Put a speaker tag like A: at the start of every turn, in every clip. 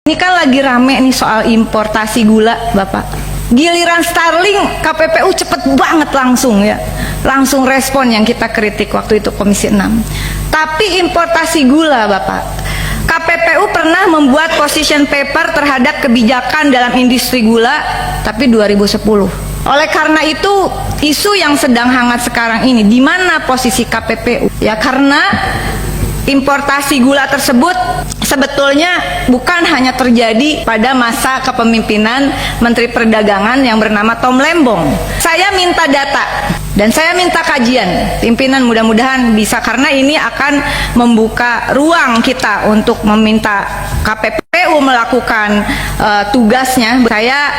A: Ini kan lagi rame nih soal importasi gula, Bapak. Giliran Starling, KPPU cepet banget langsung ya. Langsung respon yang kita kritik waktu itu Komisi 6. Tapi importasi gula, Bapak, KPPU pernah membuat position paper terhadap kebijakan dalam industri gula, tapi 2010. Oleh karena itu, isu yang sedang hangat sekarang ini, di mana posisi KPPU? Ya karena importasi gula tersebut sebetulnya bukan hanya terjadi pada masa kepemimpinan Menteri Perdagangan yang bernama Tom Lembong. Saya minta data dan saya minta kajian. Pimpinan mudah-mudahan bisa, karena ini akan membuka ruang kita untuk meminta KPPU melakukan tugasnya. Saya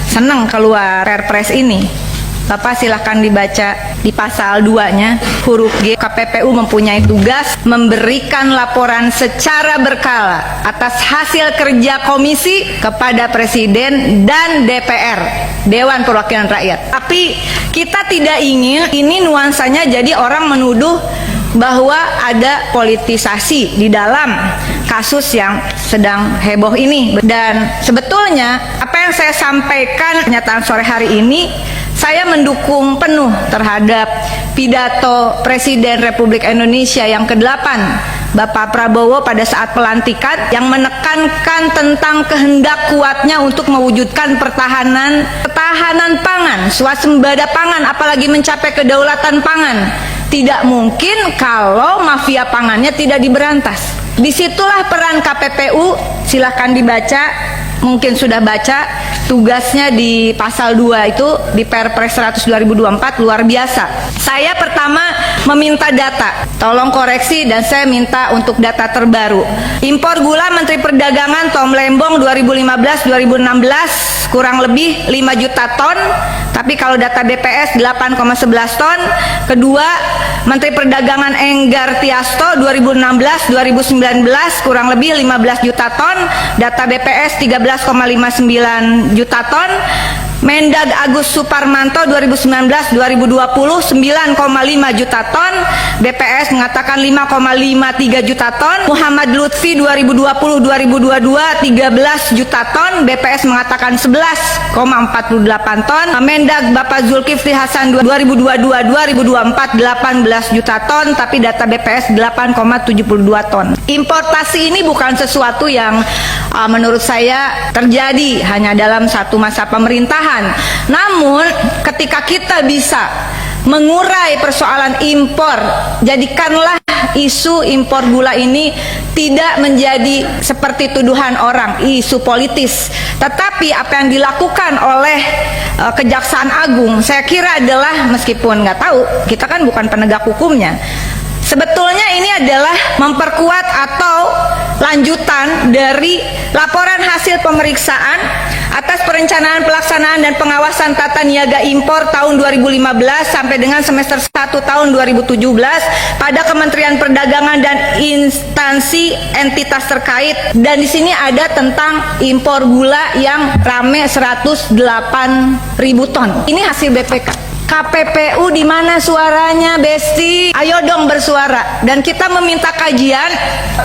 A: senang keluar Perpres ini. Bapak silahkan dibaca di pasal 2-nya huruf G. KPPU mempunyai tugas memberikan laporan secara berkala atas hasil kerja komisi kepada Presiden dan DPR, Dewan Perwakilan Rakyat. Tapi kita tidak ingin ini nuansanya jadi orang menuduh bahwa ada politisasi di dalam kasus yang sedang heboh ini. Dan sebetulnya apa yang saya sampaikan pernyataan sore hari ini, saya mendukung penuh terhadap pidato Presiden Republik Indonesia yang ke-8, Bapak Prabowo, pada saat pelantikan, yang menekankan tentang kehendak kuatnya untuk mewujudkan pertahanan pangan, swasembada pangan, apalagi mencapai kedaulatan pangan. Tidak mungkin kalau mafia pangannya tidak diberantas. Disitulah peran KPPU. Silahkan dibaca, mungkin sudah baca tugasnya di pasal 2 itu di Perpres 100 2024, luar biasa. Saya pertama meminta data, tolong koreksi, dan saya minta untuk data terbaru. Impor gula Menteri Perdagangan Tom Lembong 2015-2016 kurang lebih 5 juta ton, tapi kalau data BPS 8,11 ton. Kedua, Menteri Perdagangan Enggar Tiasto 2016-2019 kurang lebih 15 juta ton, data BPS 13,59 juta ton. Mendag Agus Suparmanto 2019-2020 9,5 juta ton, BPS mengatakan 5,53 juta ton. Muhammad Lutfi 2020-2022 13 juta ton, BPS mengatakan 11,48 ton. Mendag Bapak Zulkifli Hasan 2022-2024 18 juta ton, tapi data BPS 8,72 ton. Importasi ini bukan sesuatu yang menurut saya terjadi hanya dalam satu masa pemerintahan. Namun ketika kita bisa mengurai persoalan impor, jadikanlah isu impor gula ini tidak menjadi seperti tuduhan orang, isu politis. Tetapi apa yang dilakukan oleh Kejaksaan Agung, saya kira adalah, meskipun nggak tahu, kita kan bukan penegak hukumnya, sebetulnya ini adalah memperkuat atau lanjutan dari laporan hasil pemeriksaan atas perencanaan, pelaksanaan, dan pengawasan tata niaga impor tahun 2015 sampai dengan semester 1 tahun 2017 pada Kementerian Perdagangan dan instansi entitas terkait. Dan di sini ada tentang impor gula yang rame 108.000 ton. Ini hasil BPK. KPPU di mana suaranya, Besti? Ayo dong bersuara. Dan kita meminta kajian.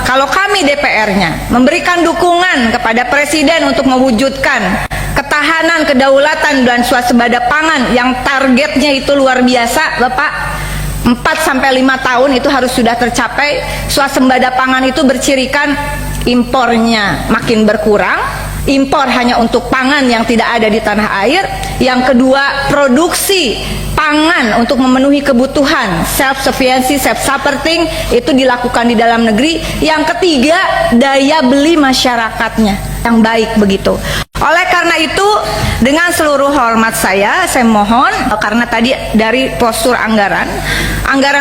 A: Kalau kami DPR-nya memberikan dukungan kepada Presiden untuk mewujudkan ketahanan, kedaulatan, dan swasembada pangan yang targetnya itu luar biasa, Bapak. 4-5 tahun itu harus sudah tercapai. Swasembada pangan itu bercirikan impornya makin berkurang, impor hanya untuk pangan yang tidak ada di tanah air. Yang kedua, produksi pangan untuk memenuhi kebutuhan, self sufficiency, self supporting, itu dilakukan di dalam negeri. Yang ketiga, daya beli masyarakatnya yang baik begitu. Oleh karena itu, dengan seluruh hormat saya mohon, karena tadi dari postur anggaran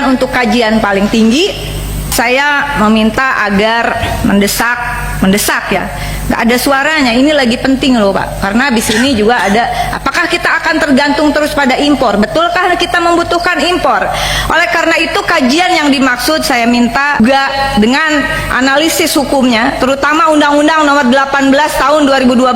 A: untuk kajian paling tinggi, saya meminta agar mendesak ya, nggak ada suaranya. Ini lagi penting loh Pak, karena di sini juga ada, apakah kita akan tergantung terus pada impor? Betulkah kita membutuhkan impor? Oleh karena itu, kajian yang dimaksud saya minta juga dengan analisis hukumnya, terutama Undang-Undang Nomor 18 Tahun 2012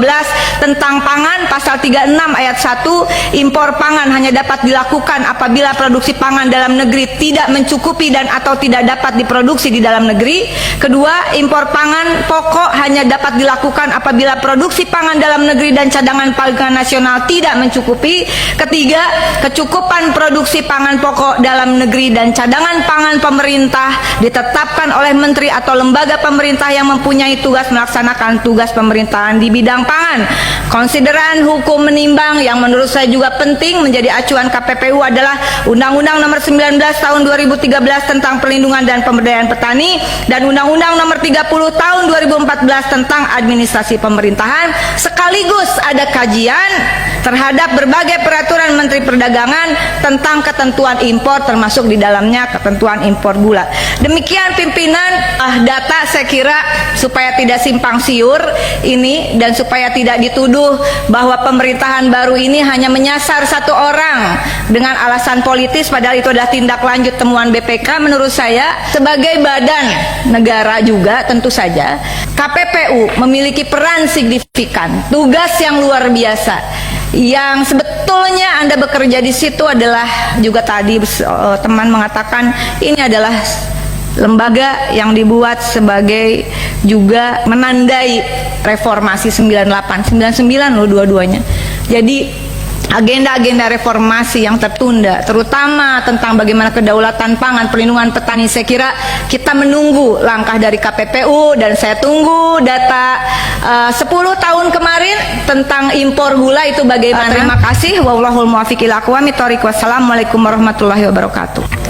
A: tentang pangan, pasal 36 ayat 1, impor pangan hanya dapat dilakukan apabila produksi pangan dalam negeri tidak mencukupi dan atau tidak dapat diproduksi produksi di dalam negeri. Kedua, impor pangan pokok hanya dapat dilakukan apabila produksi pangan dalam negeri dan cadangan pangan nasional tidak mencukupi. Ketiga, kecukupan produksi pangan pokok dalam negeri dan cadangan pangan pemerintah ditetapkan oleh menteri atau lembaga pemerintah yang mempunyai tugas melaksanakan tugas pemerintahan di bidang pangan. Konsideran hukum menimbang yang menurut saya juga penting menjadi acuan KPPU adalah Undang-Undang Nomor 19 Tahun 2013 tentang Perlindungan dan Pemberdayaan Petani dan Undang-Undang Nomor 30 Tahun 2014 tentang Administrasi Pemerintahan, sekaligus ada kajian terhadap berbagai peraturan Menteri Perdagangan tentang ketentuan impor, termasuk di dalamnya ketentuan impor gula. Demikian pimpinan, data saya kira supaya tidak simpang siur ini dan supaya tidak dituduh bahwa pemerintahan baru ini hanya menyasar satu orang dengan alasan politis, padahal itu adalah tindak lanjut temuan BPK. Menurut saya sebagai badan negara juga tentu saja KPPU memiliki peran signifikan, tugas yang luar biasa. Yang sebetulnya Anda bekerja di situ adalah juga tadi teman mengatakan ini adalah lembaga yang dibuat sebagai juga menandai reformasi 98, 99 loh dua-duanya. Jadi agenda-agenda reformasi yang tertunda, terutama tentang bagaimana kedaulatan pangan, perlindungan petani, saya kira kita menunggu langkah dari KPPU, dan saya tunggu data 10 tahun kemarin tentang impor gula itu bagaimana. Terima kasih. Wallahul muwaffiq ila aqwamit thoriq. Wassalamualaikum warahmatullahi wabarakatuh.